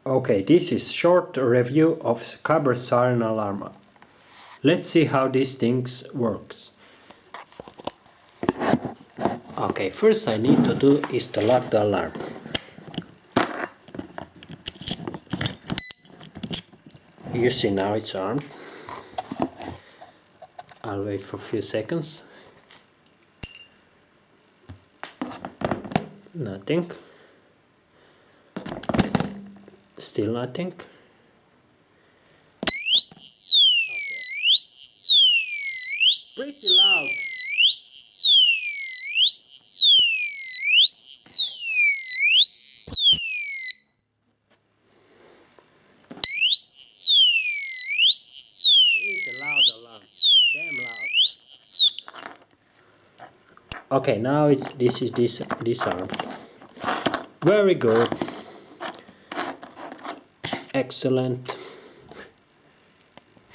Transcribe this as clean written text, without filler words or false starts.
Okay, this is short review of Kabros siren alarm. Let's see how this thing works. Okay, first I need to do is to lock the alarm. You see now it's on. I'll wait for a few seconds. Nothing. Still nothing. Okay. Pretty loud. Pretty loud alarm. Damn loud. Okay, now this is disarmed. Very good. Excellent.